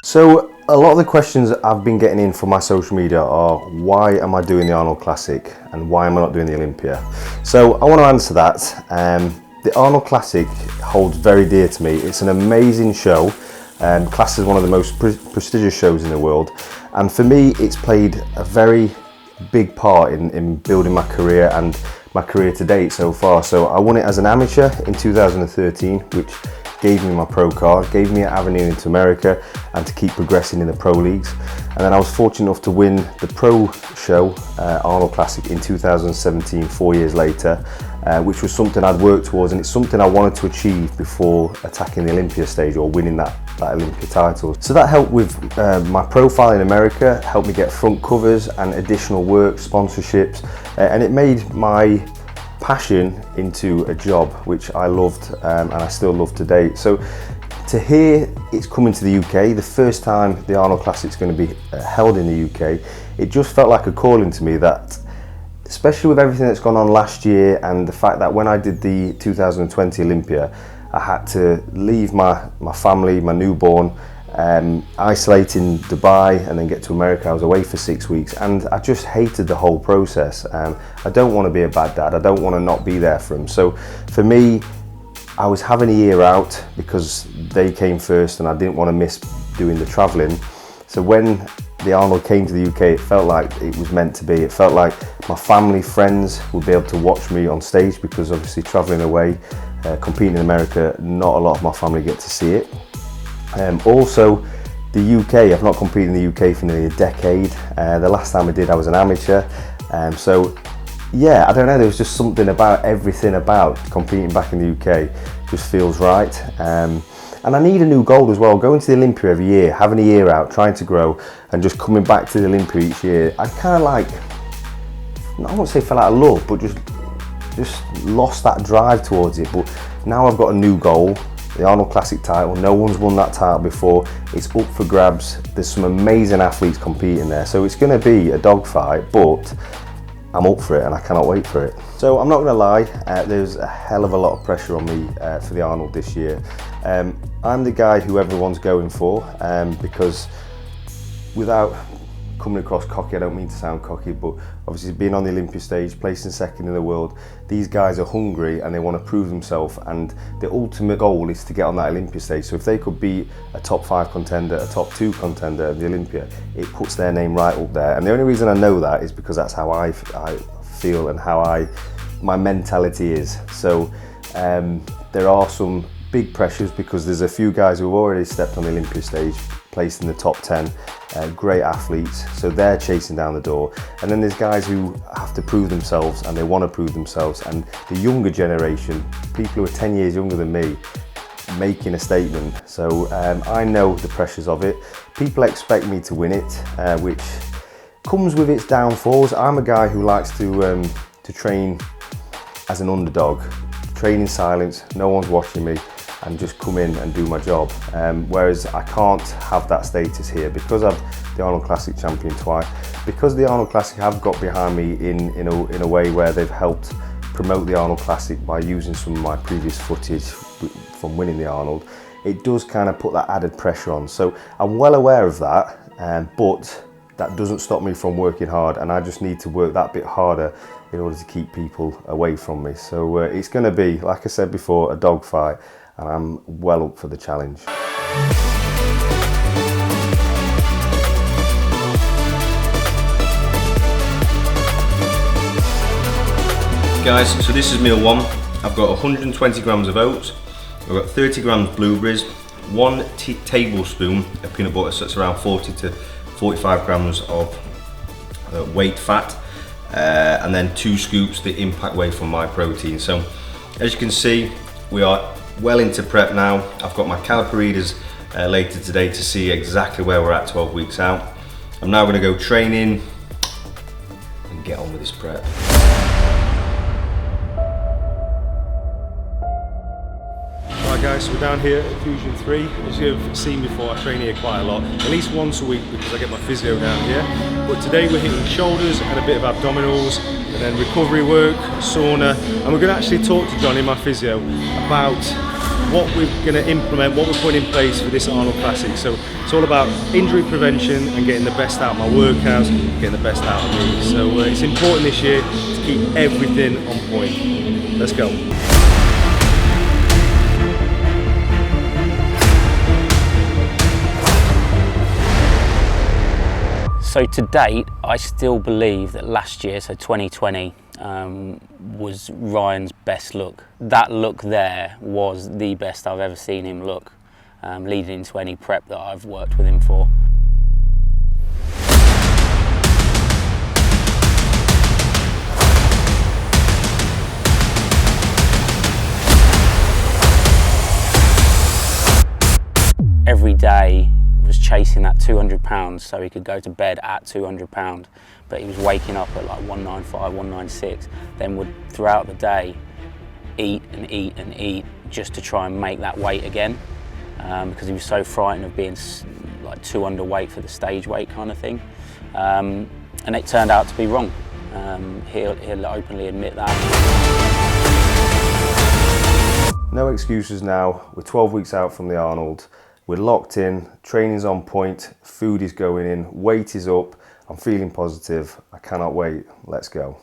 So a lot of the questions I've been getting in from my social media are, why am I doing the Arnold Classic and why am I not doing the Olympia? So I want to answer that. The Arnold Classic holds very dear to me. It's an amazing show, classed as one of the most prestigious shows in the world, and for me it's played a very big part in building my career and my career to date so far. So I won it as an amateur in 2013, which gave me my pro card, gave me an avenue into America and to keep progressing in the pro leagues. And then I was fortunate enough to win the pro show, Arnold Classic, in 2017, 4 years later, which was something I'd worked towards, and it's something I wanted to achieve before attacking the Olympia stage or winning that Olympia title. So that helped with my profile in America, helped me get front covers and additional work, sponsorships, and it made my passion into a job which I loved and I still love to date. So to hear it's coming to the UK, the first time the Arnold Classic is going to be held in the UK, it just felt like a calling to me, that especially with everything that's gone on last year and the fact that when I did the 2020 Olympia, I had to leave my family, my newborn, isolate in Dubai and then get to America. I was away for 6 weeks and I just hated the whole process. I don't want to be a bad dad, I don't want to not be there for him. So for me, I was having a year out because they came first and I didn't want to miss doing the travelling. So when the Arnold came to the UK, it felt like it was meant to be. It felt like my family, friends would be able to watch me on stage, because obviously travelling away, competing in America, not a lot of my family get to see it. Also, the UK, I've not competed in the UK for nearly a decade. The last time I did, I was an amateur. So yeah, I don't know, there was just something about everything about competing back in the UK just feels right. And I need a new goal as well. Going to the Olympia every year, having a year out, trying to grow, and just coming back to the Olympia each year, I kind of like, I won't say fell out of love, but just lost that drive towards it. But now I've got a new goal, the Arnold Classic title. No one's won that title before. It's up for grabs. There's some amazing athletes competing there. So it's going to be a dogfight, but I'm up for it and I cannot wait for it. So I'm not going to lie, there's a hell of a lot of pressure on me for the Arnold this year. I'm the guy who everyone's going for, because without coming across cocky, I don't mean to sound cocky, but obviously being on the Olympia stage, placing second in the world, these guys are hungry and they want to prove themselves, and the ultimate goal is to get on that Olympia stage. So if they could be a top 5 contender, a top 2 contender at the Olympia, it puts their name right up there. And the only reason I know that is because that's how I feel and how my mentality is. So there are some big pressures because there's a few guys who've already stepped on the Olympia stage, placed in the top 10, great athletes, so they're chasing down the door. And then there's guys who have to prove themselves and they want to prove themselves, and the younger generation, people who are 10 years younger than me, making a statement. So I know the pressures of it. People expect me to win it, which comes with its downfalls. I'm a guy who likes to train as an underdog, train in silence, no one's watching me, and just come in and do my job. Whereas I can't have that status here because I'm the Arnold Classic champion twice, because the Arnold Classic have got behind me in a way where they've helped promote the Arnold Classic by using some of my previous footage from winning the Arnold. It does kind of put that added pressure on. So I'm well aware of that, but that doesn't stop me from working hard, and I just need to work that bit harder in order to keep people away from me. So it's going to be, like I said before, a dogfight, and I'm well up for the challenge. Guys, so this is meal 1. I've got 120 grams of oats, I've got 30 grams blueberries, 1 tablespoon of peanut butter, so it's around 40 to 45 grams of weight fat, and then 2 scoops the impact whey from my protein. So as you can see, we are well into prep now. I've got my caliper readers later today to see exactly where we're at 12 weeks out. I'm now going to go training and get on with this prep. Right guys, so we're down here at Fusion 3. As you've seen before, I train here quite a lot, at least once a week because I get my physio down here. But today we're hitting shoulders and a bit of abdominals, and then recovery work, sauna, and we're going to actually talk to Johnny, my physio, about what we're going to implement, what we're putting in place for this Arnold Classic. So it's all about injury prevention and getting the best out of my workouts, getting the best out of me. So it's important this year to keep everything on point. Let's go. So to date, I still believe that last year, so 2020, was Ryan's best look. That look there was the best I've ever seen him look, leading into any prep that I've worked with him for. Every day was chasing that 200 pounds so he could go to bed at 200 pounds, but he was waking up at like 195, 196, then would throughout the day eat and eat and eat just to try and make that weight again, because he was so frightened of being like too underweight for the stage weight kind of thing, and it turned out to be wrong. He'll openly admit that. No excuses now. We're 12 weeks out from the Arnold. We're locked in, training's on point, food is going in, weight is up, I'm feeling positive, I cannot wait, let's go.